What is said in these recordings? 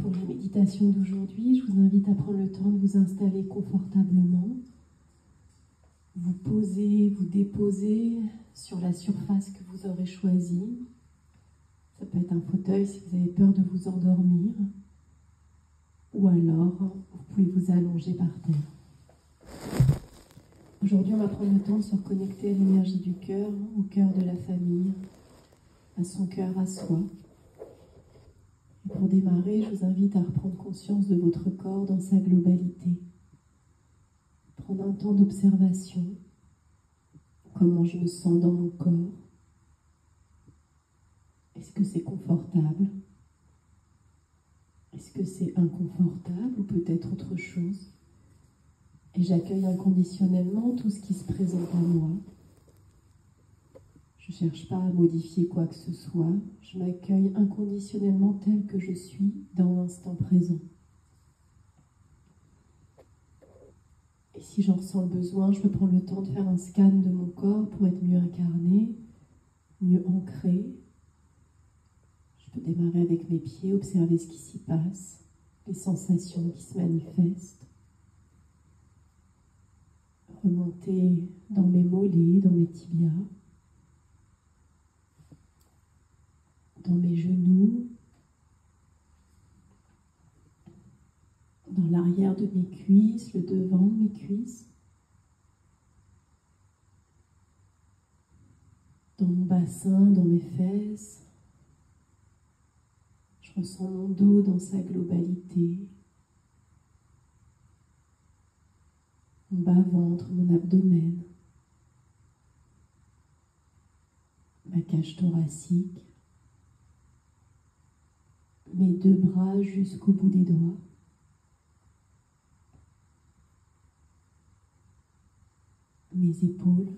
Pour la méditation d'aujourd'hui, je vous invite à prendre le temps de vous installer confortablement. Vous posez, vous déposez sur la surface que vous aurez choisie. Ça peut être un fauteuil si vous avez peur de vous endormir. Ou alors, vous pouvez vous allonger par terre. Aujourd'hui, on va prendre le temps de se reconnecter à l'énergie du cœur, au cœur de la famille, à son cœur, à soi. Et pour démarrer, je vous invite à reprendre conscience de votre corps dans sa globalité. Prendre un temps d'observation. Comment je me sens dans mon corps? Est-ce que c'est confortable? Est-ce que c'est inconfortable ou peut-être autre chose? Et j'accueille inconditionnellement tout ce qui se présente à moi. Je ne cherche pas à modifier quoi que ce soit. Je m'accueille inconditionnellement tel que je suis dans l'instant présent. Et si j'en ressens le besoin, je peux prendre le temps de faire un scan de mon corps pour être mieux incarné, mieux ancré. Je peux démarrer avec mes pieds, observer ce qui s'y passe, les sensations qui se manifestent. Remonter dans mes mollets, dans mes tibias, dans mes genoux, dans l'arrière de mes cuisses, le devant de mes cuisses, dans mon bassin, dans mes fesses. Je ressens mon dos dans sa globalité, mon bas-ventre, mon abdomen, ma cage thoracique, mes deux bras jusqu'au bout des doigts. Mes épaules,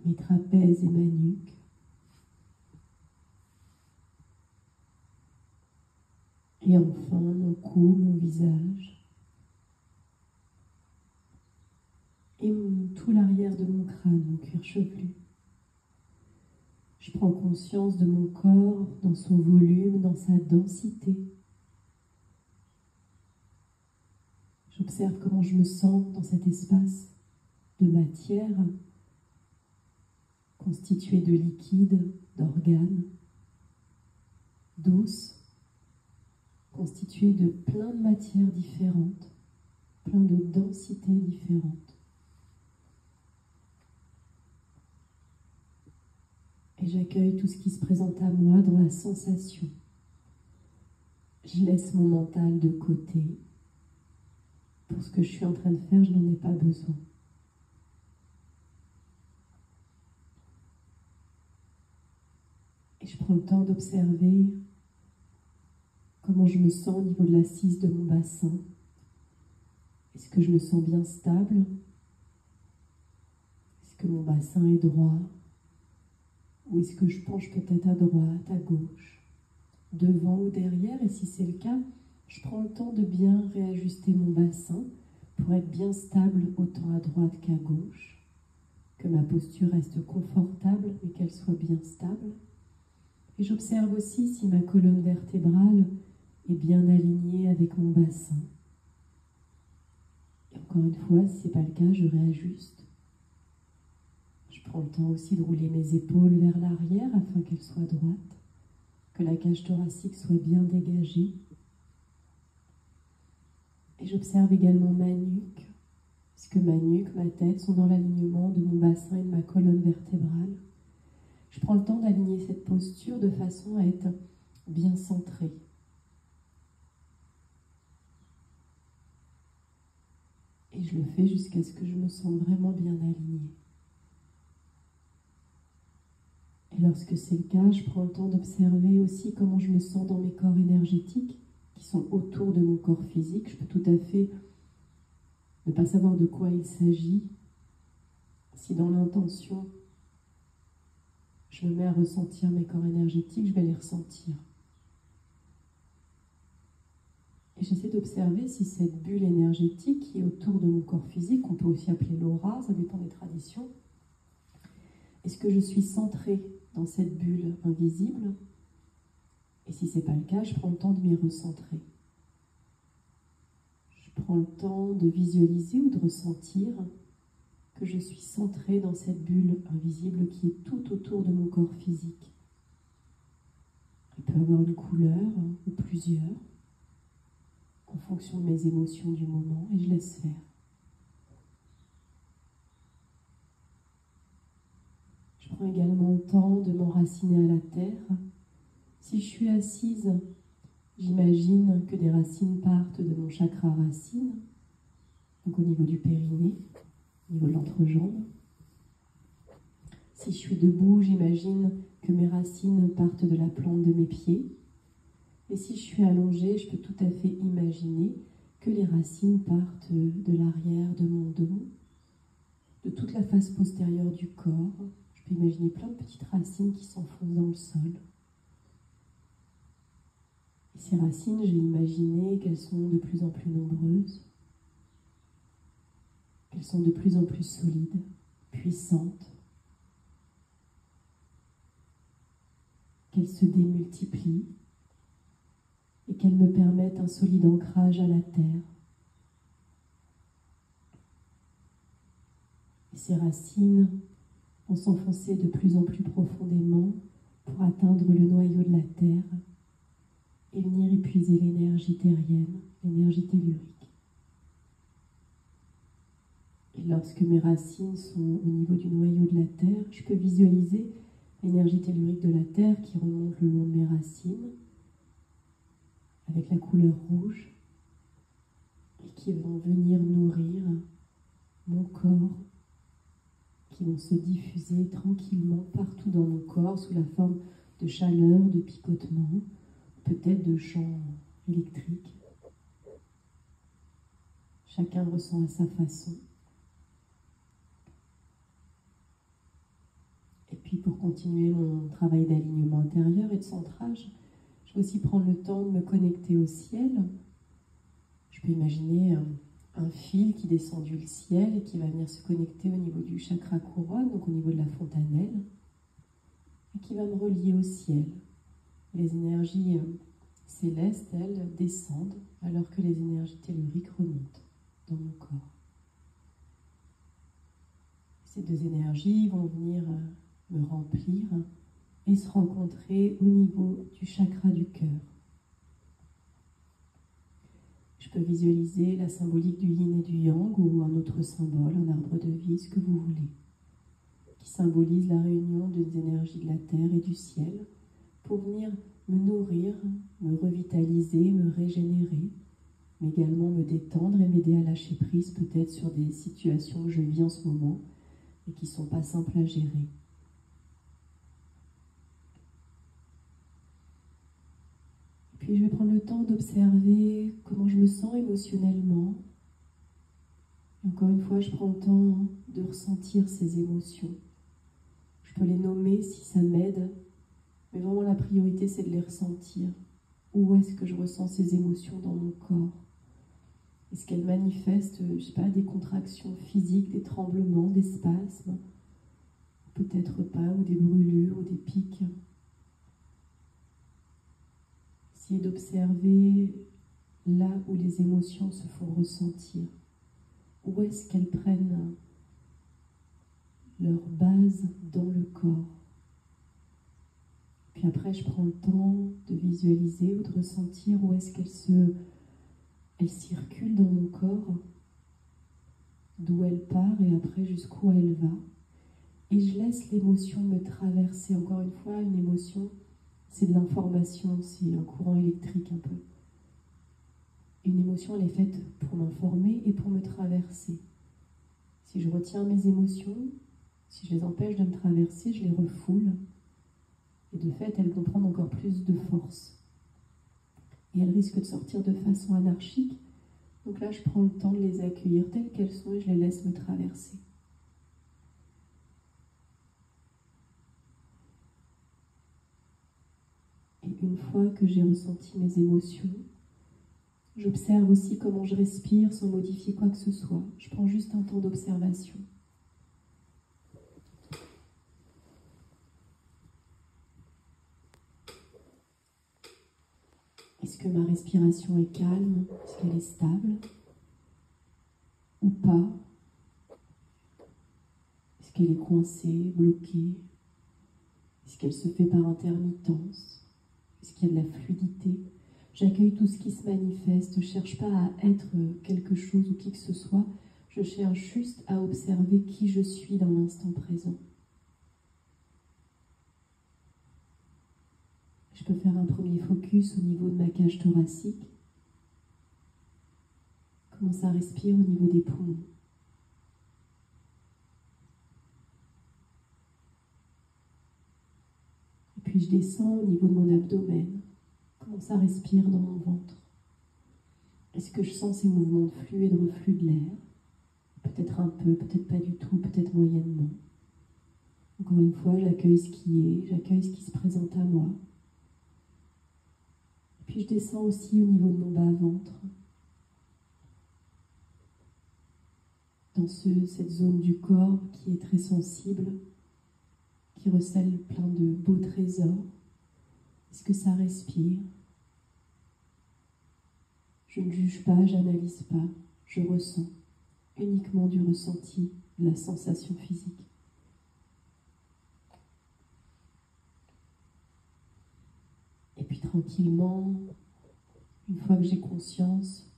mes trapèzes et ma nuque. Et enfin, mon cou, mon visage. Et tout l'arrière de mon crâne, mon cuir chevelu. Je prends conscience de mon corps dans son volume, dans sa densité. J'observe comment je me sens dans cet espace de matière constitué de liquide, d'organes, d'os, constitué de plein de matières différentes, plein de densités différentes. Et j'accueille tout ce qui se présente à moi dans la sensation. Je laisse mon mental de côté. Pour ce que je suis en train de faire, je n'en ai pas besoin. Et je prends le temps d'observer comment je me sens au niveau de l'assise de mon bassin. Est-ce que je me sens bien stable? Est-ce que mon bassin est droit? Ou est-ce que je penche peut-être à droite, à gauche, devant ou derrière? Et si c'est le cas, je prends le temps de bien réajuster mon bassin pour être bien stable autant à droite qu'à gauche, que ma posture reste confortable et qu'elle soit bien stable. Et j'observe aussi si ma colonne vertébrale est bien alignée avec mon bassin. Et encore une fois, si ce n'est pas le cas, je réajuste. Je prends le temps aussi de rouler mes épaules vers l'arrière afin qu'elles soient droites, que la cage thoracique soit bien dégagée. Et j'observe également ma nuque. Est-ce que ma nuque, ma tête sont dans l'alignement de mon bassin et de ma colonne vertébrale? Je prends le temps d'aligner cette posture de façon à être bien centrée. Et je le fais jusqu'à ce que je me sente vraiment bien alignée. Et lorsque c'est le cas, je prends le temps d'observer aussi comment je me sens dans mes corps énergétiques qui sont autour de mon corps physique. Je peux tout à fait ne pas savoir de quoi il s'agit. Si dans l'intention, je me mets à ressentir mes corps énergétiques, je vais les ressentir. Et j'essaie d'observer si cette bulle énergétique qui est autour de mon corps physique, qu'on peut aussi appeler l'aura, ça dépend des traditions, est-ce que je suis centrée dans cette bulle invisible? Et si ce n'est pas le cas, je prends le temps de m'y recentrer. Je prends le temps de visualiser ou de ressentir que je suis centrée dans cette bulle invisible qui est tout autour de mon corps physique. Elle peut avoir une couleur ou plusieurs, en fonction de mes émotions du moment, et je laisse faire. Je prends également le temps de m'enraciner à la terre. Si je suis assise, j'imagine que des racines partent de mon chakra racine, donc au niveau du périnée, au niveau de l'entrejambe. Si je suis debout, j'imagine que mes racines partent de la plante de mes pieds. Et si je suis allongée, je peux tout à fait imaginer que les racines partent de l'arrière de mon dos, de toute la face postérieure du corps. Je peux imaginer plein de petites racines qui s'enfoncent dans le sol. Et ces racines, j'ai imaginé qu'elles sont de plus en plus nombreuses, qu'elles sont de plus en plus solides, puissantes, qu'elles se démultiplient et qu'elles me permettent un solide ancrage à la terre. Et ces racines vont s'enfoncer de plus en plus profondément pour atteindre le noyau de la terre et venir épuiser l'énergie terrienne, l'énergie tellurique. Et lorsque mes racines sont au niveau du noyau de la terre, je peux visualiser l'énergie tellurique de la terre qui remonte le long de mes racines avec la couleur rouge et qui vont venir nourrir mon corps, qui vont se diffuser tranquillement partout dans mon corps sous la forme de chaleur, de picotement, peut-être de champs électriques. Chacun ressent à sa façon. Et puis pour continuer mon travail d'alignement intérieur et de centrage, je vais aussi prendre le temps de me connecter au ciel. Je peux imaginer un fil qui descend du ciel et qui va venir se connecter au niveau du chakra couronne, donc au niveau de la fontanelle, et qui va me relier au ciel. Les énergies célestes, elles, descendent alors que les énergies telluriques remontent dans mon corps. Ces deux énergies vont venir me remplir et se rencontrer au niveau du chakra du cœur. Je peux visualiser la symbolique du yin et du yang ou un autre symbole, un arbre de vie, ce que vous voulez, qui symbolise la réunion des énergies de la terre et du ciel pour venir me nourrir, me revitaliser, me régénérer, mais également me détendre et m'aider à lâcher prise peut-être sur des situations que je vis en ce moment et qui ne sont pas simples à gérer. Puis je vais prendre le temps d'observer comment je me sens émotionnellement. Et encore une fois, je prends le temps de ressentir ces émotions. Je peux les nommer si ça m'aide, mais vraiment la priorité c'est de les ressentir. Où est-ce que je ressens ces émotions dans mon corps? Est-ce qu'elles manifestent, je sais pas, des contractions physiques, des tremblements, des spasmes? Peut-être pas, ou des brûlures, ou des pics. Essayez d'observer là où les émotions se font ressentir. Où est-ce qu'elles prennent leur base dans le corps. Puis après, je prends le temps de visualiser ou de ressentir où est-ce qu'elle circule dans mon corps, d'où elle part et après jusqu'où elle va. Et je laisse l'émotion me traverser. Encore une fois, une émotion, c'est de l'information, c'est un courant électrique un peu. Une émotion, elle est faite pour m'informer et pour me traverser. Si je retiens mes émotions, si je les empêche de me traverser, je les refoule. Et de fait, elles vont prendre encore plus de force. Et elles risquent de sortir de façon anarchique. Donc là, je prends le temps de les accueillir telles qu'elles sont et je les laisse me traverser. Et une fois que j'ai ressenti mes émotions, j'observe aussi comment je respire sans modifier quoi que ce soit. Je prends juste un temps d'observation. Est-ce que ma respiration est calme? Est-ce qu'elle est stable? Ou pas? Est-ce qu'elle est coincée, bloquée? Est-ce qu'elle se fait par intermittence? Est-ce qu'il y a de la fluidité? J'accueille tout ce qui se manifeste. Je ne cherche pas à être quelque chose ou qui que ce soit. Je cherche juste à observer qui je suis dans l'instant présent. Je peux faire un premier focus au niveau de ma cage thoracique. Comment ça respire au niveau des poumons. Et puis je descends au niveau de mon abdomen. Comment ça respire dans mon ventre. Est-ce que je sens ces mouvements de flux et de reflux de l'air? Peut-être un peu, peut-être pas du tout, peut-être moyennement. Encore une fois, j'accueille ce qui est, j'accueille ce qui se présente à moi. Puis je descends aussi au niveau de mon bas-ventre, dans cette zone du corps qui est très sensible, qui recèle plein de beaux trésors. Est-ce que ça respire? Je ne juge pas, j'analyse pas, je ressens uniquement du ressenti, de la sensation physique. Et puis tranquillement, une fois que j'ai conscience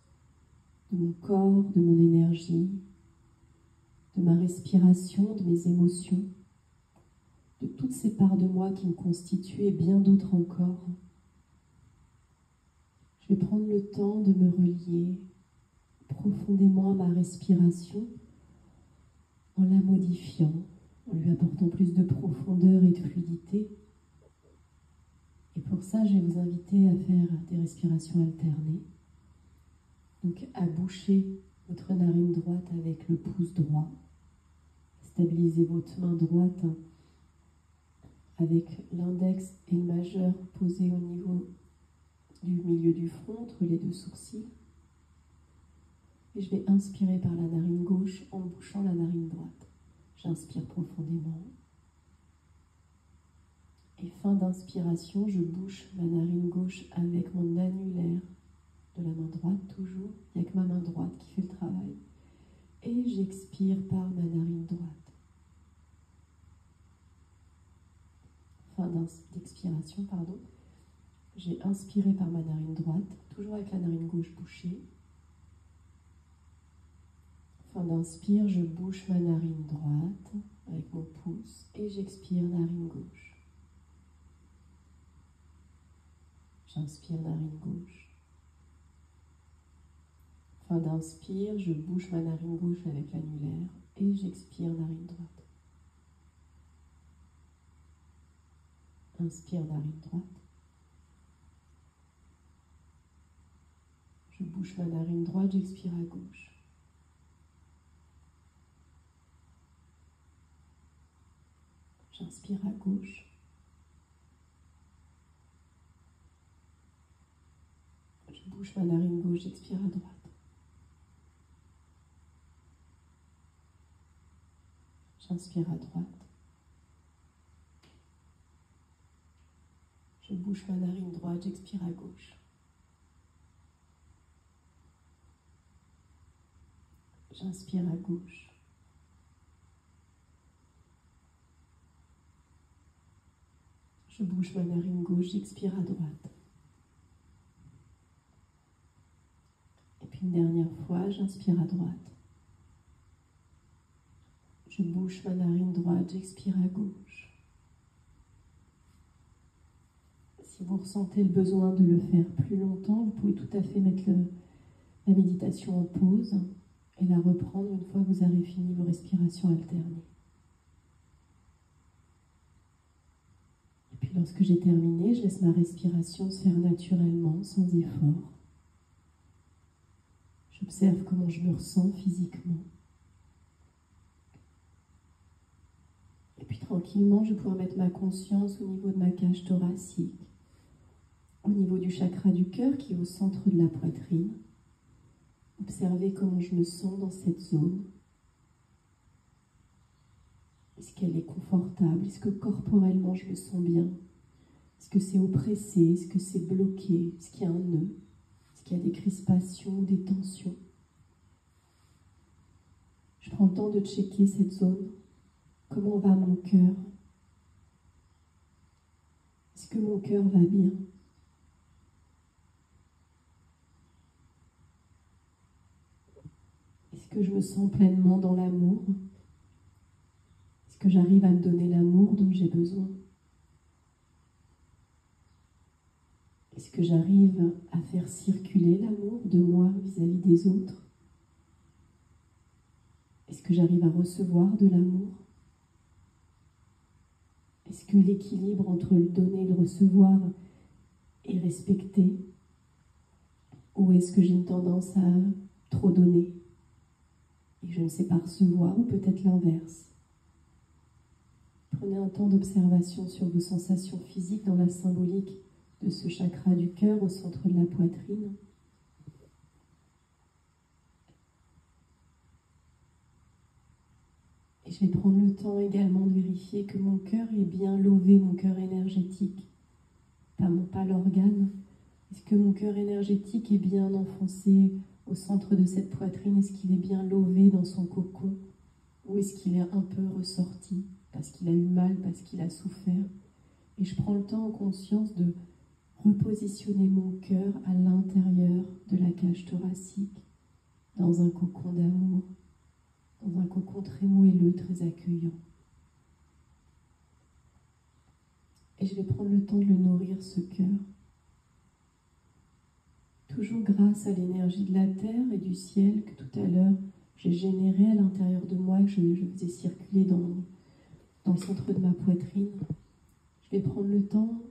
de mon corps, de mon énergie, de ma respiration, de mes émotions, de toutes ces parts de moi qui me constituent et bien d'autres encore, je vais prendre le temps de me relier profondément à ma respiration en la modifiant, en lui apportant plus de profondeur et de fluidité. Et pour ça, je vais vous inviter à faire des respirations alternées. Donc à boucher votre narine droite avec le pouce droit. Stabilisez votre main droite avec l'index et le majeur posés au niveau du milieu du front, entre les deux sourcils. Et je vais inspirer par la narine gauche en bouchant la narine droite. J'inspire profondément. Et fin d'inspiration, je bouche ma narine gauche avec mon annulaire de la main droite, toujours. Il n'y a que ma main droite qui fait le travail. Et j'expire par ma narine droite. Fin d'expiration, pardon. J'ai inspiré par ma narine droite, toujours avec la narine gauche bouchée. Fin d'inspire, je bouche ma narine droite avec mon pouce et j'expire narine gauche. J'inspire narine gauche. Fin d'inspire, je bouche ma narine gauche avec l'annulaire et j'expire narine droite. Inspire narine droite. Je bouche ma narine droite, j'expire à gauche. J'inspire à gauche. Je bouche ma narine gauche, j'expire à droite. J'inspire à droite. Je bouche ma narine droite, j'expire à gauche. J'inspire à gauche. Je bouche ma narine gauche, j'expire à droite. Et puis une dernière fois, j'inspire à droite. Je bouche ma narine droite, j'expire à gauche. Si vous ressentez le besoin de le faire plus longtemps, vous pouvez tout à fait mettre la méditation en pause et la reprendre une fois que vous avez fini vos respirations alternées. Et puis lorsque j'ai terminé, je laisse ma respiration se faire naturellement, sans effort. J'observe comment je me ressens physiquement. Et puis tranquillement, je vais pouvoir mettre ma conscience au niveau de ma cage thoracique, au niveau du chakra du cœur qui est au centre de la poitrine. Observez comment je me sens dans cette zone. Est-ce qu'elle est confortable? Est-ce que corporellement je me sens bien? Est-ce que c'est oppressé? Est-ce que c'est bloqué? Est-ce qu'il y a un nœud? Est-ce qu'il y a des crispations ou des tensions? Je prends le temps de checker cette zone. Comment va mon cœur? Est-ce que mon cœur va bien? Est-ce que je me sens pleinement dans l'amour? Est-ce que j'arrive à me donner l'amour dont j'ai besoin? Est-ce que j'arrive à faire circuler l'amour de moi vis-à-vis des autres? Est-ce que j'arrive à recevoir de l'amour? Est-ce que l'équilibre entre le donner et le recevoir est respecté? Ou est-ce que j'ai une tendance à trop donner et je ne sais pas recevoir, ou peut-être l'inverse? Prenez un temps d'observation sur vos sensations physiques dans la symbolique de ce chakra du cœur au centre de la poitrine. Et je vais prendre le temps également de vérifier que mon cœur est bien lové, mon cœur énergétique, pas l'organe. Est-ce que mon cœur énergétique est bien enfoncé au centre de cette poitrine? Est-ce qu'il est bien lové dans son cocon? Ou est-ce qu'il est un peu ressorti parce qu'il a eu mal, parce qu'il a souffert? Et je prends le temps en conscience de repositionner mon cœur à l'intérieur de la cage thoracique, dans un cocon d'amour, dans un cocon très moelleux, très accueillant. Et je vais prendre le temps de le nourrir, ce cœur. Toujours grâce à l'énergie de la terre et du ciel que tout à l'heure j'ai généré à l'intérieur de moi, que je faisais circuler dans le centre de ma poitrine. Je vais prendre le temps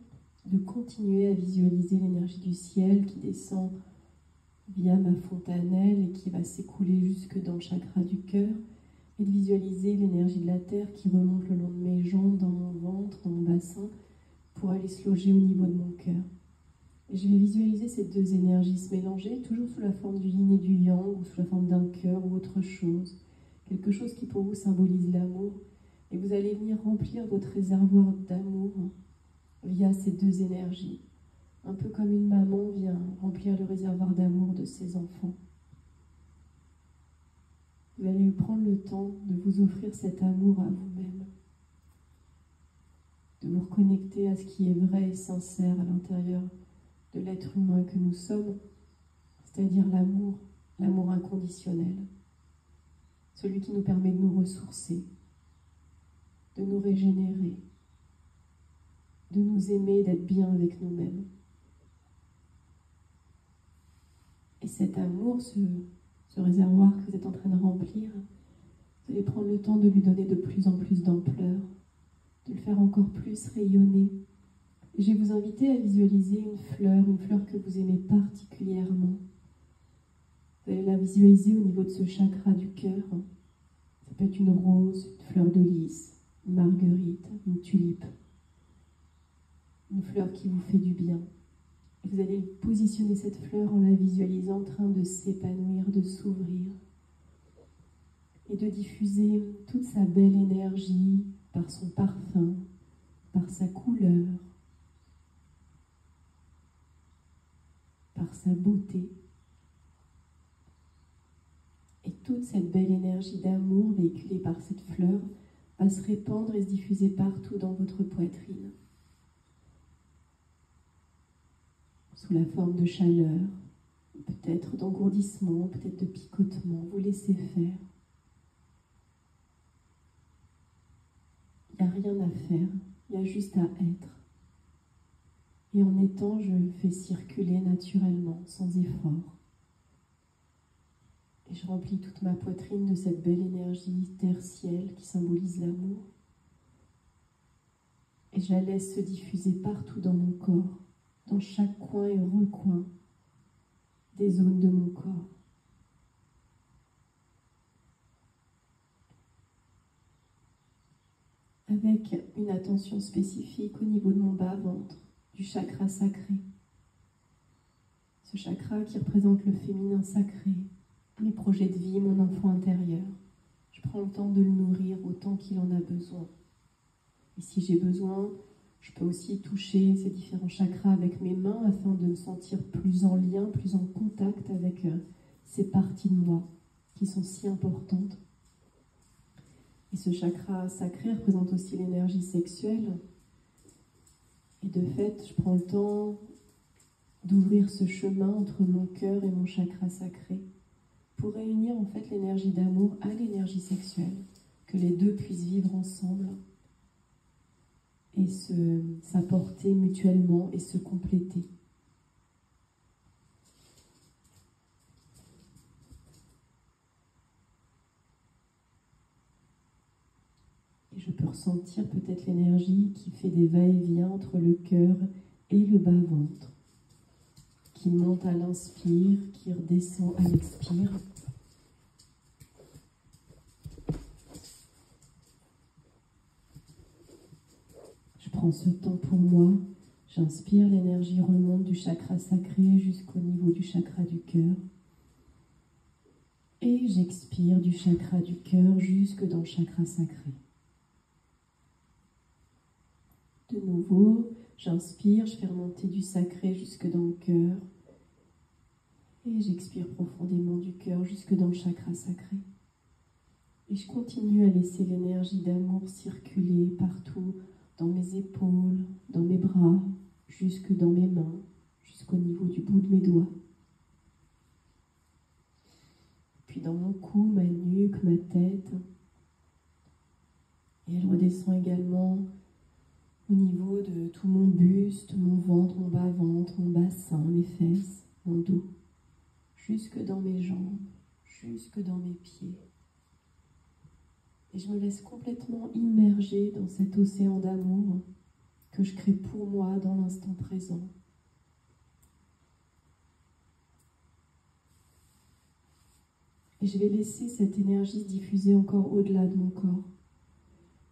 de continuer à visualiser l'énergie du ciel qui descend via ma fontanelle et qui va s'écouler jusque dans le chakra du cœur, et de visualiser l'énergie de la terre qui remonte le long de mes jambes, dans mon ventre, dans mon bassin, pour aller se loger au niveau de mon cœur. Et je vais visualiser ces deux énergies se mélanger, toujours sous la forme du yin et du yang, ou sous la forme d'un cœur ou autre chose. Quelque chose qui pour vous symbolise l'amour. Et vous allez venir remplir votre réservoir d'amour via ces deux énergies. Un peu comme une maman vient remplir le réservoir d'amour de ses enfants. Vous allez prendre le temps de vous offrir cet amour à vous-même. De vous reconnecter à ce qui est vrai et sincère à l'intérieur de l'être humain que nous sommes, c'est-à-dire l'amour, l'amour inconditionnel, celui qui nous permet de nous ressourcer, de nous régénérer, de nous aimer, d'être bien avec nous-mêmes. Et cet amour, ce réservoir que vous êtes en train de remplir, vous allez prendre le temps de lui donner de plus en plus d'ampleur, de le faire encore plus rayonner. Et je vais vous inviter à visualiser une fleur que vous aimez particulièrement. Vous allez la visualiser au niveau de ce chakra du cœur. Ça peut être une rose, une fleur de lys, une marguerite, une tulipe. Une fleur qui vous fait du bien. Et vous allez positionner cette fleur en la visualisant en train de s'épanouir, de s'ouvrir et de diffuser toute sa belle énergie par son parfum, par sa couleur, par sa beauté. Et toute cette belle énergie d'amour véhiculée par cette fleur va se répandre et se diffuser partout dans votre poitrine, sous la forme de chaleur, peut-être d'engourdissement, peut-être de picotement. Vous laissez faire. Il n'y a rien à faire, il y a juste à être. Et en étant, je fais circuler naturellement, sans effort. Et je remplis toute ma poitrine de cette belle énergie terre-ciel qui symbolise l'amour. Et je la laisse se diffuser partout dans mon corps, dans chaque coin et recoin des zones de mon corps. Avec une attention spécifique au niveau de mon bas-ventre, du chakra sacré. Ce chakra qui représente le féminin sacré, mes projets de vie, mon enfant intérieur. Je prends le temps de le nourrir autant qu'il en a besoin. Et si j'ai besoin, Je peux aussi toucher ces différents chakras avec mes mains afin de me sentir plus en lien, plus en contact avec ces parties de moi qui sont si importantes. Et ce chakra sacré représente aussi l'énergie sexuelle. Et de fait, je prends le temps d'ouvrir ce chemin entre mon cœur et mon chakra sacré pour réunir en fait l'énergie d'amour à l'énergie sexuelle, que les deux puissent vivre ensemble et s'apporter mutuellement et se compléter. Et je peux ressentir peut-être l'énergie qui fait des va-et-vient entre le cœur et le bas-ventre, qui monte à l'inspire, qui redescend à l'expire. Je prends ce temps pour moi, j'inspire, l'énergie remonte du chakra sacré jusqu'au niveau du chakra du cœur. Et j'expire du chakra du cœur jusque dans le chakra sacré. De nouveau, j'inspire, je fais remonter du sacré jusque dans le cœur. Et j'expire profondément du cœur jusque dans le chakra sacré. Et je continue à laisser l'énergie d'amour circuler partout, dans mes épaules, dans mes bras, jusque dans mes mains, jusqu'au niveau du bout de mes doigts. Puis dans mon cou, ma nuque, ma tête. Et elle redescend également au niveau de tout mon buste, mon ventre, mon bas-ventre, mon bassin, mes fesses, mon dos, jusque dans mes jambes, jusque dans mes pieds. Et je me laisse complètement immerger dans cet océan d'amour que je crée pour moi dans l'instant présent. Et je vais laisser cette énergie se diffuser encore au-delà de mon corps.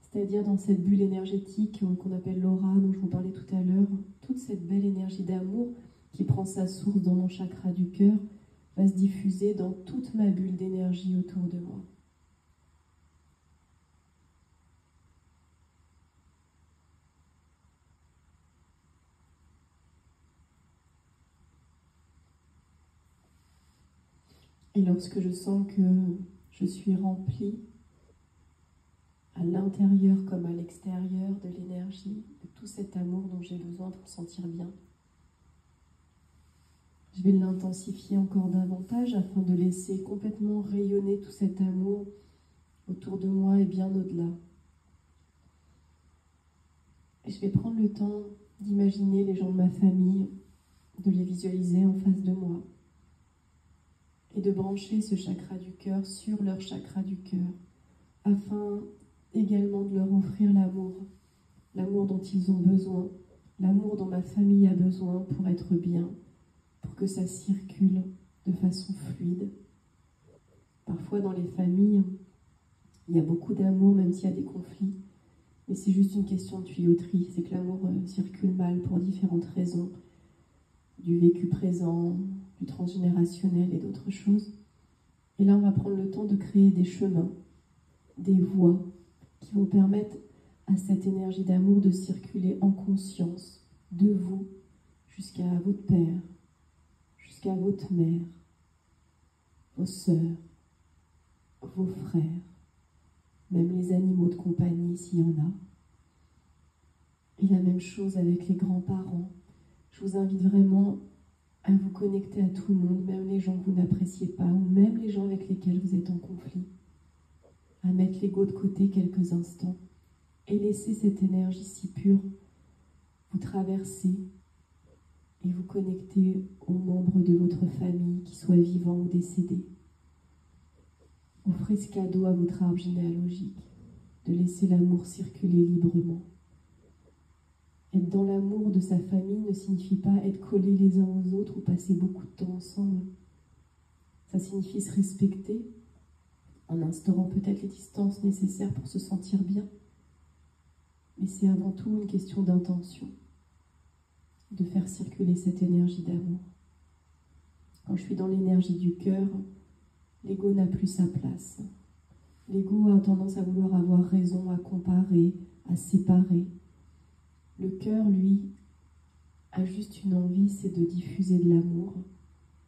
C'est-à-dire dans cette bulle énergétique qu'on appelle l'aura, dont je vous parlais tout à l'heure, toute cette belle énergie d'amour qui prend sa source dans mon chakra du cœur va se diffuser dans toute ma bulle d'énergie autour de moi. Et lorsque je sens que je suis remplie, à l'intérieur comme à l'extérieur de l'énergie, de tout cet amour dont j'ai besoin pour me sentir bien, je vais l'intensifier encore davantage afin de laisser complètement rayonner tout cet amour autour de moi et bien au-delà. Et je vais prendre le temps d'imaginer les gens de ma famille, de les visualiser en face de moi et de brancher ce chakra du cœur sur leur chakra du cœur afin également de leur offrir l'amour dont ils ont besoin, l'amour dont ma famille a besoin pour être bien, pour que ça circule de façon fluide. Parfois dans les familles, il y a beaucoup d'amour même s'il y a des conflits, mais c'est juste une question de tuyauterie, c'est que l'amour circule mal pour différentes raisons, du vécu présent, du transgénérationnel et d'autres choses. Et là on va prendre le temps de créer des chemins, des voies qui vont permettre à cette énergie d'amour de circuler en conscience de vous jusqu'à votre père, jusqu'à votre mère, vos sœurs, vos frères, même les animaux de compagnie s'il y en a. Et la même chose avec les grands-parents. Je vous invite vraiment à vous connecter à tout le monde, même les gens que vous n'appréciez pas, ou même les gens avec lesquels vous êtes en conflit, à mettre l'ego de côté quelques instants et laisser cette énergie si pure vous traverser et vous connecter aux membres de votre famille, qu'ils soient vivants ou décédés. Offrez ce cadeau à votre arbre généalogique, de laisser l'amour circuler librement. Être dans l'amour de sa famille ne signifie pas être collés les uns aux autres ou passer beaucoup de temps ensemble. Ça signifie se respecter, en instaurant peut-être les distances nécessaires pour se sentir bien. Mais c'est avant tout une question d'intention, de faire circuler cette énergie d'amour. Quand je suis dans l'énergie du cœur, l'ego n'a plus sa place. L'ego a tendance à vouloir avoir raison, à comparer, à séparer. Le cœur, lui, a juste une envie, c'est de diffuser de l'amour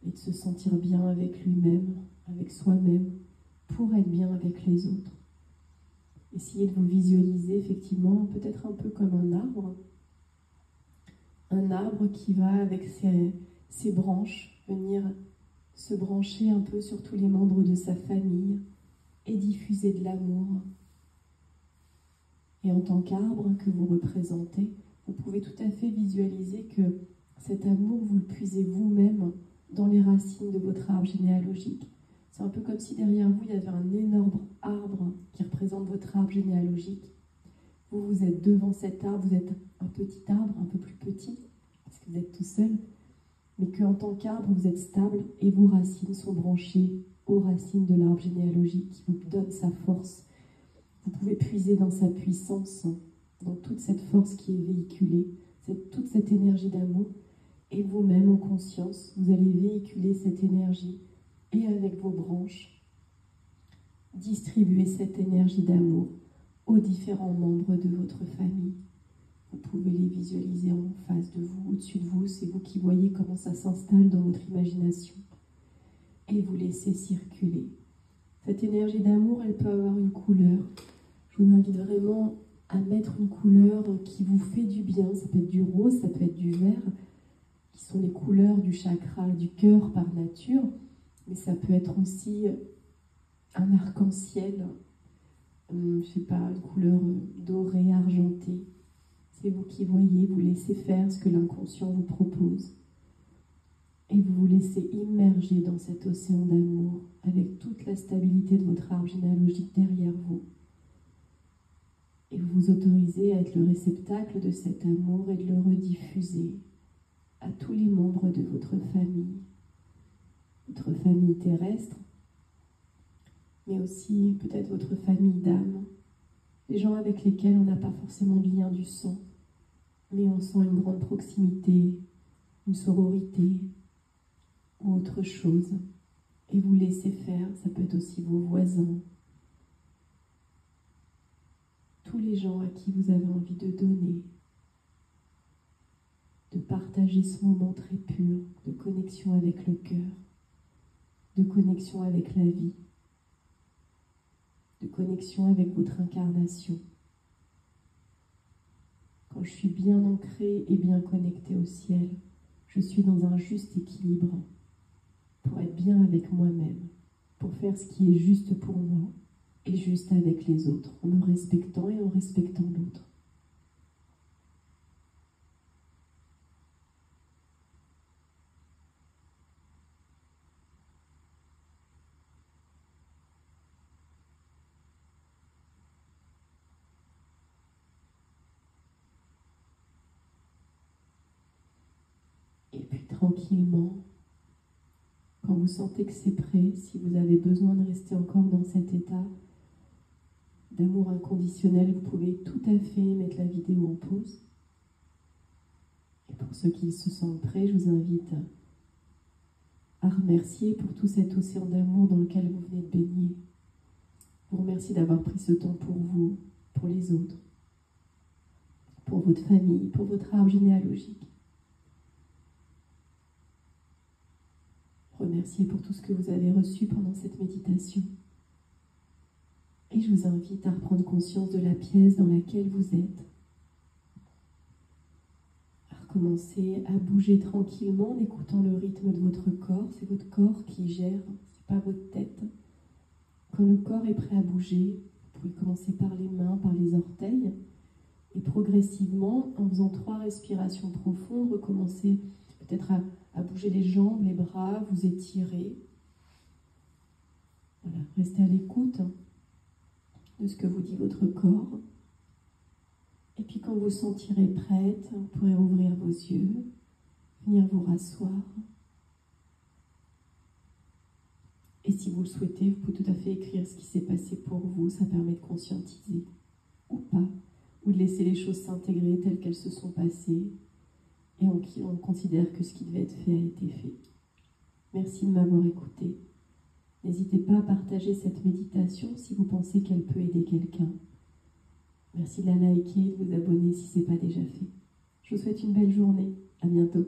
et de se sentir bien avec lui-même, avec soi-même, pour être bien avec les autres. Essayez de vous visualiser effectivement peut-être un peu comme un arbre qui va avec ses branches venir se brancher un peu sur tous les membres de sa famille et diffuser de l'amour. Et en tant qu'arbre que vous représentez, vous pouvez tout à fait visualiser que cet amour, vous le puisez vous-même dans les racines de votre arbre généalogique. C'est un peu comme si derrière vous, il y avait un énorme arbre qui représente votre arbre généalogique. Vous êtes devant cet arbre, vous êtes un petit arbre, un peu plus petit, parce que vous êtes tout seul, mais qu'en tant qu'arbre, vous êtes stable et vos racines sont branchées aux racines de l'arbre généalogique qui vous donne sa force. Vous pouvez puiser dans sa puissance, dans toute cette force qui est véhiculée, toute cette énergie d'amour, et vous-même en conscience, vous allez véhiculer cette énergie et avec vos branches, distribuer cette énergie d'amour aux différents membres de votre famille. Vous pouvez les visualiser en face de vous, au-dessus de vous, c'est vous qui voyez comment ça s'installe dans votre imagination. Et vous laissez circuler. Cette énergie d'amour, elle peut avoir une couleur. Je vous invite vraiment à mettre une couleur qui vous fait du bien. Ça peut être du rose, ça peut être du vert, qui sont les couleurs du chakra, du cœur par nature. Mais ça peut être aussi un arc-en-ciel, je sais pas, une couleur dorée, argentée. C'est vous qui voyez, vous laissez faire ce que l'inconscient vous propose. Et vous vous laissez immerger dans cet océan d'amour avec toute la stabilité de votre arbre généalogique derrière vous. Et vous vous autorisez à être le réceptacle de cet amour et de le rediffuser à tous les membres de votre famille terrestre, mais aussi peut-être votre famille d'âme, les gens avec lesquels on n'a pas forcément de lien du sang, mais on sent une grande proximité, une sororité ou autre chose. Et vous laissez faire, ça peut être aussi vos voisins, tous les gens à qui vous avez envie de donner, de partager ce moment très pur de connexion avec le cœur, de connexion avec la vie, de connexion avec votre incarnation. Quand je suis bien ancrée et bien connectée au ciel, je suis dans un juste équilibre pour être bien avec moi-même, pour faire ce qui est juste pour moi et juste avec les autres, en me respectant et en respectant l'autre. Et puis tranquillement, quand vous sentez que c'est prêt, si vous avez besoin de rester encore dans cet état d'amour inconditionnel, vous pouvez tout à fait mettre la vidéo en pause. Et pour ceux qui se sentent prêts, je vous invite à remercier pour tout cet océan d'amour dans lequel vous venez de baigner. Je vous remercie d'avoir pris ce temps pour vous, pour les autres, pour votre famille, pour votre arbre généalogique. Remerciez pour tout ce que vous avez reçu pendant cette méditation. Et je vous invite à reprendre conscience de la pièce dans laquelle vous êtes. À recommencer à bouger tranquillement en écoutant le rythme de votre corps. C'est votre corps qui gère, c'est pas votre tête. Quand le corps est prêt à bouger, vous pouvez commencer par les mains, par les orteils. Et progressivement, en faisant 3 respirations profondes, recommencez peut-être à bouger les jambes, les bras, vous étirez. Voilà, restez à l'écoute de ce que vous dit votre corps. Et puis quand vous sentirez prête, vous pourrez ouvrir vos yeux, venir vous rasseoir. Et si vous le souhaitez, vous pouvez tout à fait écrire ce qui s'est passé pour vous. Ça permet de conscientiser, ou pas, ou de laisser les choses s'intégrer telles qu'elles se sont passées. Et on considère que ce qui devait être fait a été fait. Merci de m'avoir écouté. N'hésitez pas à partager cette méditation si vous pensez qu'elle peut aider quelqu'un. Merci de la liker et de vous abonner si ce n'est pas déjà fait. Je vous souhaite une belle journée. À bientôt.